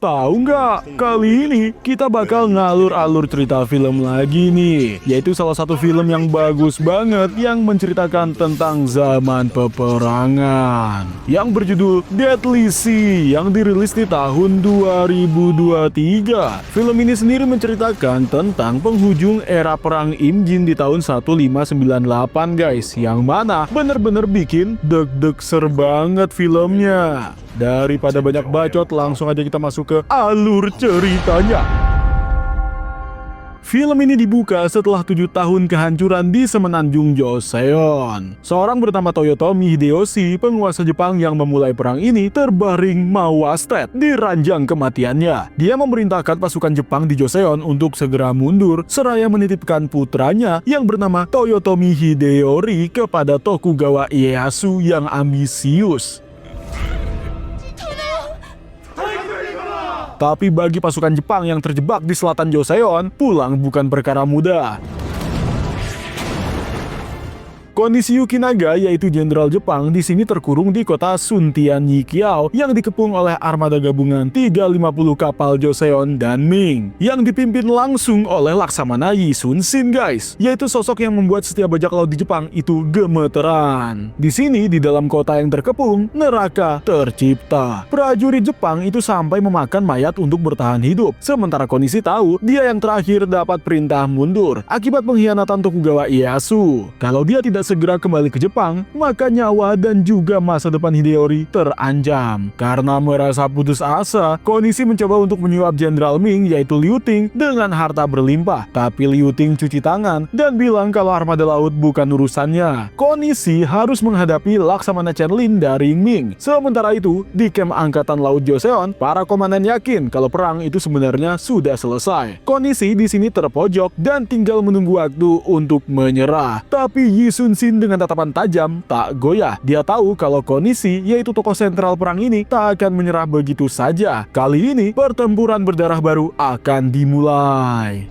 Tahu nggak, kali ini kita bakal ngalur-alur cerita film lagi nih. Yaitu salah satu film yang bagus banget yang menceritakan tentang zaman peperangan. Yang berjudul Deadly Sea yang dirilis di tahun 2023. Film ini sendiri menceritakan tentang penghujung era perang Imjin di tahun 1598 guys. Yang mana bener-bener bikin deg-deg banget filmnya. Daripada banyak bacot, langsung aja kita masuk ke alur ceritanya. Film ini dibuka setelah 7 tahun kehancuran di semenanjung Joseon. Seorang bernama Toyotomi Hideyoshi, penguasa Jepang yang memulai perang ini, terbaring mawastet di ranjang kematiannya. Dia memerintahkan pasukan Jepang di Joseon untuk segera mundur, seraya menitipkan putranya yang bernama Toyotomi Hideyori kepada Tokugawa Ieyasu yang ambisius. Tapi bagi pasukan Jepang yang terjebak di selatan Joseon, pulang bukan perkara mudah. Kondisi Yukinaga, yaitu jenderal Jepang, di sini terkurung di kota Suntian Yikiao yang dikepung oleh armada gabungan 350 kapal Joseon dan Ming yang dipimpin langsung oleh Laksamana Yi Sun Sin guys, yaitu sosok yang membuat setiap bajak laut di Jepang itu gemeteran. Di sini di dalam kota yang terkepung, neraka tercipta. Prajurit Jepang itu sampai memakan mayat untuk bertahan hidup, sementara Konishi tahu dia yang terakhir dapat perintah mundur akibat pengkhianatan Tokugawa Ieyasu. Kalau dia tidak segera kembali ke Jepang, maka nyawa dan juga masa depan Hideyori terancam. Karena merasa putus asa, Konishi mencoba untuk menyuap Jenderal Ming yaitu Liu Ting dengan harta berlimpah. Tapi Liu Ting cuci tangan dan bilang kalau armada laut bukan urusannya. Konishi harus menghadapi Laksamana Chenlin dari Ming. Sementara itu, di kamp Angkatan Laut Joseon, para komandan yakin kalau perang itu sebenarnya sudah selesai. Konishi di sini terpojok dan tinggal menunggu waktu untuk menyerah. Tapi Yi Sun Sin dengan tatapan tajam tak goyah. Dia tahu kalau Konishi, yaitu tokoh sentral perang ini, tak akan menyerah begitu saja. Kali ini pertempuran berdarah baru akan dimulai.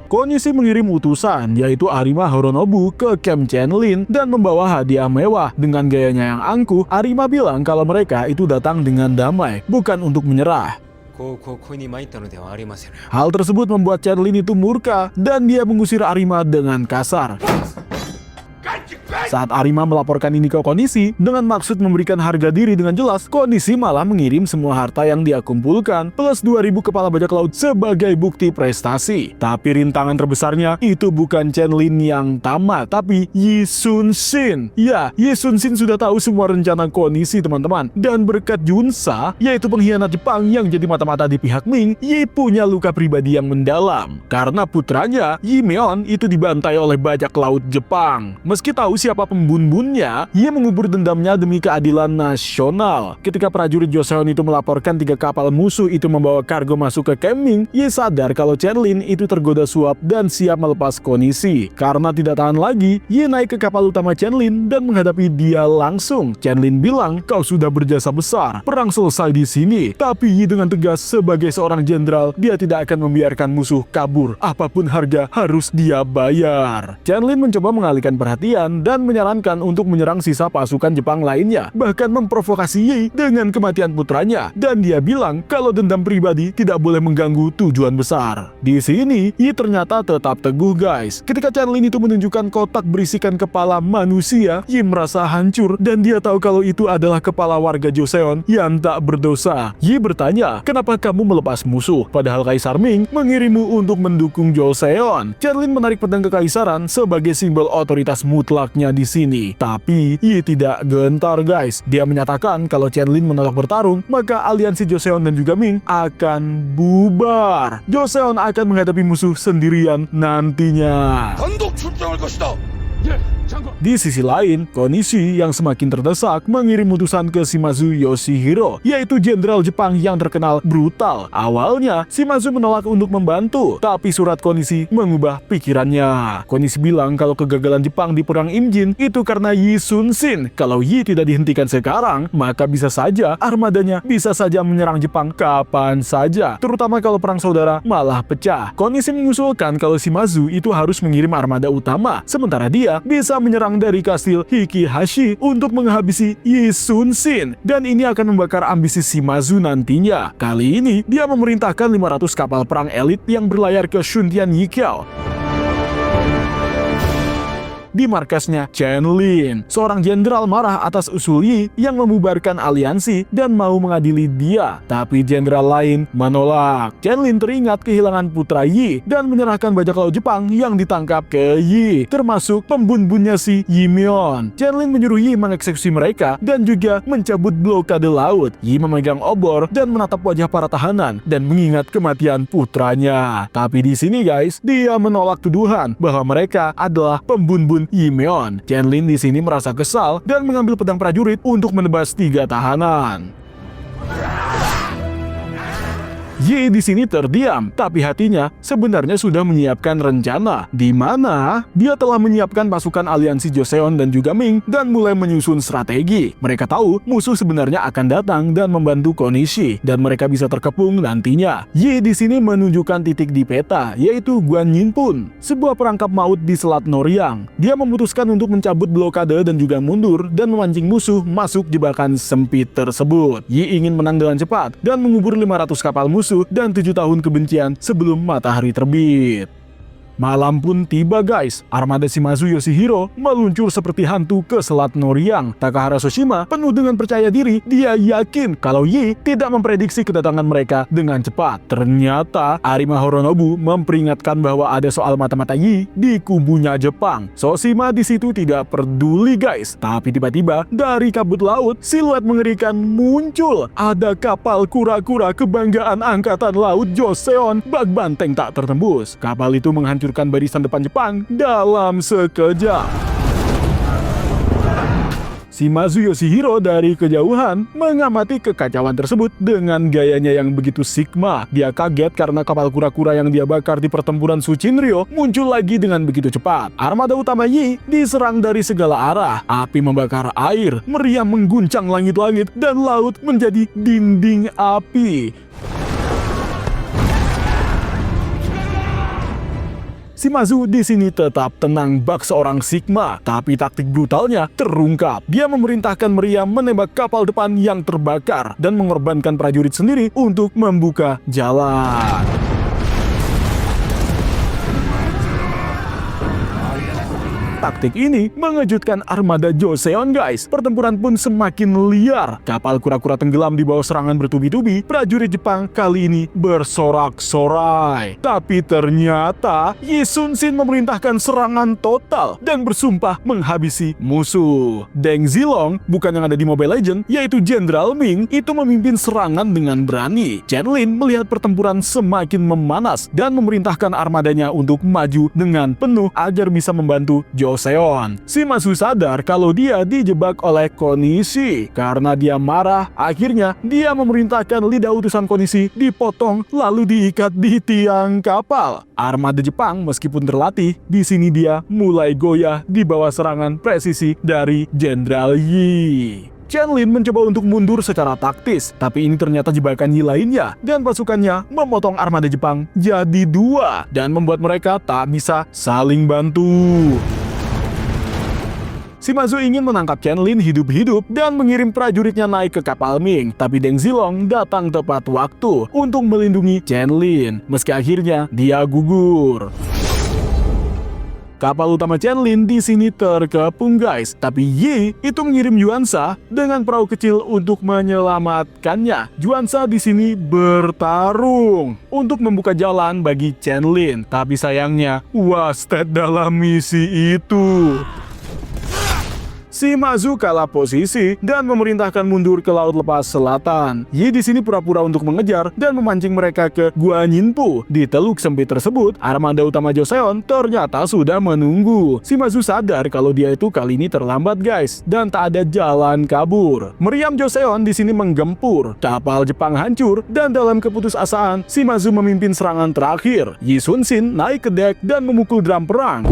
Konishi mengirim utusan, yaitu Arima Horonobu, ke camp Chenlin dan membawa hadiah mewah. Dengan gayanya yang angkuh, Arima bilang kalau mereka itu datang dengan damai, bukan untuk menyerah. Hal tersebut membuat Chenlin itu murka dan dia mengusir Arima dengan kasar. Saat Arima melaporkan ini ke Konishi dengan maksud memberikan harga diri dengan jelas, Konishi malah mengirim semua harta yang dia kumpulkan plus 2000 kepala bajak laut sebagai bukti prestasi. Tapi rintangan terbesarnya itu bukan Chenlin yang tamat, tapi Yi Sun Sin. Ya, Yi Sun Sin sudah tahu semua rencana Konishi teman-teman. Dan berkat Junsa, yaitu pengkhianat Jepang yang jadi mata-mata di pihak Ming, Yi punya luka pribadi yang mendalam. Karena putranya, Yi Meon, itu dibantai oleh bajak laut Jepang. Meski tahu siapa pembunuhnya, ia mengubur dendamnya demi keadilan nasional. Ketika prajurit Joseon itu melaporkan 3 kapal musuh itu membawa kargo masuk ke camp Ming, ia sadar kalau Chenlin itu tergoda suap dan siap melepas Konishi. Karena tidak tahan lagi, ia naik ke kapal utama Chenlin dan menghadapi dia langsung. Chenlin bilang, "Kau sudah berjasa besar. Perang selesai di sini." Tapi Yi dengan tegas sebagai seorang jenderal, dia tidak akan membiarkan musuh kabur. Apapun harga harus dia bayar. Chenlin mencoba mengalihkan perhatian dan menyarankan untuk menyerang sisa pasukan Jepang lainnya, bahkan memprovokasi Yi dengan kematian putranya. Dan dia bilang kalau dendam pribadi tidak boleh mengganggu tujuan besar. Di sini, Yi ternyata tetap teguh guys. Ketika Chenlin itu menunjukkan kotak berisikan kepala manusia, Yi merasa hancur dan dia tahu kalau itu adalah kepala warga Joseon yang tak berdosa. Yi bertanya, "Kenapa kamu melepas musuh? Padahal Kaisar Ming mengirimmu untuk mendukung Joseon." Chenlin menarik pedang kekaisaran sebagai simbol otoritas mutlaknya di sini. Tapi Yi tidak gentar guys. Dia menyatakan kalau Chenlin menolak bertarung, maka aliansi Joseon dan juga Ming akan bubar. Joseon akan menghadapi musuh sendirian nantinya. Di sisi lain, Konishi yang semakin terdesak mengirim utusan ke Shimazu Yoshihiro, yaitu jenderal Jepang yang terkenal brutal. Awalnya, Shimazu menolak untuk membantu, tapi surat Konishi mengubah pikirannya. Konishi bilang kalau kegagalan Jepang di perang Imjin itu karena Yi Sun Sin. Kalau Yi tidak dihentikan sekarang, maka bisa saja armadanya bisa saja menyerang Jepang kapan saja, terutama kalau perang saudara malah pecah. Konishi mengusulkan kalau Shimazu itu harus mengirim armada utama, sementara dia mereka bisa menyerang dari kastil Hikihashi untuk menghabisi Yi Sun-shin, dan ini akan membakar ambisi Shimazu nantinya. Kali ini dia memerintahkan 500 kapal perang elit yang berlayar ke Shuntian Yikiao di markasnya Chen Lin. Seorang jenderal marah atas usul Yi yang membubarkan aliansi dan mau mengadili dia, tapi jenderal lain menolak. Chen Lin teringat kehilangan putra Yi dan menyerahkan bajak laut Jepang yang ditangkap ke Yi, termasuk pembunbunnya si Yi Myon. Chen Lin menyuruh Yi mengeksekusi mereka dan juga mencabut blokade laut. Yi memegang obor dan menatap wajah para tahanan dan mengingat kematian putranya. Tapi di sini guys, dia menolak tuduhan bahwa mereka adalah pembunbun Yi Myon. Chen Lin di sini merasa kesal dan mengambil pedang prajurit untuk menebas 3 tahanan. Yi di sini terdiam, tapi hatinya sebenarnya sudah menyiapkan rencana, di mana dia telah menyiapkan pasukan aliansi Joseon dan juga Ming dan mulai menyusun strategi. Mereka tahu musuh sebenarnya akan datang dan membantu Konishi, dan mereka bisa terkepung nantinya. Yi di sini menunjukkan titik di peta, yaitu Guanyinpun, sebuah perangkap maut di Selat Noryang. Dia memutuskan untuk mencabut blokade dan juga mundur dan memancing musuh masuk jebakan sempit tersebut. Yi ingin menang dengan cepat dan mengubur 500 kapal musuh dan 7 tahun kebencian sebelum matahari terbit. Malam pun tiba guys, armada Shimazu Yoshihiro meluncur seperti hantu ke Selat Noryang. Takahara Tsushima penuh dengan percaya diri, dia yakin kalau Yi tidak memprediksi kedatangan mereka dengan cepat. Ternyata Arima Horonobu memperingatkan bahwa ada soal mata-mata Yi di kubunya Jepang. Tsushima di situ tidak peduli guys, tapi tiba-tiba dari kabut laut siluet mengerikan muncul. Ada kapal kura-kura kebanggaan angkatan laut Joseon, bak banteng tak tertembus. Kapal itu menghancurkan barisan depan Jepang dalam sekejap. Shimazu Yoshihiro dari kejauhan mengamati kekacauan tersebut dengan gayanya yang begitu sigma. Dia kaget karena kapal kura-kura yang dia bakar di pertempuran Tsuchinryo muncul lagi dengan begitu cepat. Armada utama Yi diserang dari segala arah. Api membakar air, meriam mengguncang langit-langit, dan laut menjadi dinding api. Shimazu di sini tetap tenang bak seorang Sigma, tapi taktik brutalnya terungkap. Dia memerintahkan meriam menembak kapal depan yang terbakar dan mengorbankan prajurit sendiri untuk membuka jalan. Taktik ini mengejutkan armada Joseon guys. Pertempuran pun semakin liar. Kapal kura-kura tenggelam di bawah serangan bertubi-tubi. Prajurit Jepang kali ini bersorak-sorai. Tapi ternyata Yi Sun-shin memerintahkan serangan total dan bersumpah menghabisi musuh. Deng Zilong, bukan yang ada di Mobile Legends, yaitu Jenderal Ming, itu memimpin serangan dengan berani. Chen Lin melihat pertempuran semakin memanas dan memerintahkan armadanya untuk maju dengan penuh agar bisa membantu Joseon. Shimazu sadar kalau dia dijebak oleh Konishi. Karena dia marah, akhirnya dia memerintahkan lidah utusan Konishi dipotong lalu diikat di tiang kapal. Armada Jepang meskipun terlatih, di sini dia mulai goyah di bawah serangan presisi dari Jenderal Yi. Chen Lin mencoba untuk mundur secara taktis, tapi ini ternyata jebakan Yi lainnya, dan pasukannya memotong armada Jepang jadi 2 dan membuat mereka tak bisa saling bantu. Shimazu ingin menangkap Chen Lin hidup-hidup dan mengirim prajuritnya naik ke kapal Ming, tapi Deng Zilong datang tepat waktu untuk melindungi Chen Lin, meski akhirnya dia gugur. Kapal utama Chen Lin di sini terkepung guys, tapi Yi itu mengirim Yuansa dengan perahu kecil untuk menyelamatkannya. Yuansa di sini bertarung untuk membuka jalan bagi Chen Lin, tapi sayangnya wasted dalam misi itu. Shimazu kalah posisi dan memerintahkan mundur ke Laut Lepas Selatan. Yi di sini pura-pura untuk mengejar dan memancing mereka ke Guanyinpu. Di teluk sempit tersebut, armada utama Joseon ternyata sudah menunggu. Shimazu sadar kalau dia itu kali ini terlambat guys, dan tak ada jalan kabur. Meriam Joseon di sini menggempur. Kapal Jepang hancur dan dalam keputusasaan, Shimazu memimpin serangan terakhir. Yi Sun-shin naik ke dek dan memukul drum perang.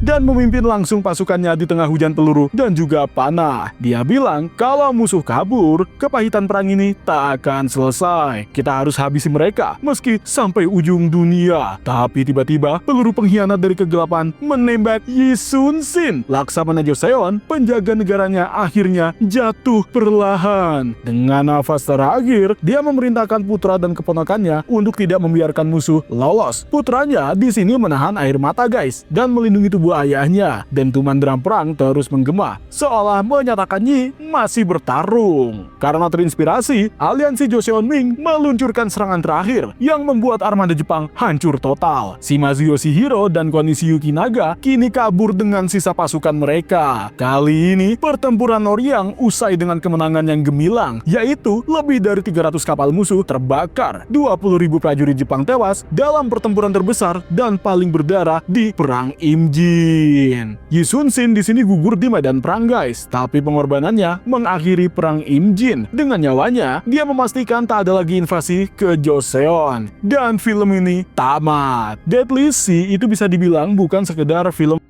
dan memimpin langsung pasukannya di tengah hujan peluru dan juga panah. Dia bilang kalau musuh kabur, kepahitan perang ini tak akan selesai. Kita harus habisi mereka meski sampai ujung dunia. Tapi tiba-tiba peluru pengkhianat dari kegelapan menembak Yi Sun-shin. Laksamana Joseon, penjaga negaranya, akhirnya jatuh perlahan. Dengan nafas terakhir, dia memerintahkan putra dan keponakannya untuk tidak membiarkan musuh lolos. Putranya di sini menahan air mata guys dan melindungi tubuh ayahnya. Dentuman drum perang terus menggema, seolah menyatakan Yi masih bertarung. Karena terinspirasi, aliansi Joseon Ming meluncurkan serangan terakhir yang membuat armada Jepang hancur total. Shimazu Yoshihiro dan Konishi Yukinaga kini kabur dengan sisa pasukan mereka. Kali ini pertempuran Noryang usai dengan kemenangan yang gemilang, yaitu lebih dari 300 kapal musuh terbakar, 20.000 prajurit Jepang tewas dalam pertempuran terbesar dan paling berdarah di Perang Imjin. Yi Sun-shin di sini gugur di medan perang guys, tapi pengorbanannya mengakhiri Perang Imjin. Dengan nyawanya, dia memastikan tak ada lagi invasi ke Joseon. Dan film ini tamat. Deadly Sea itu bisa dibilang bukan sekedar film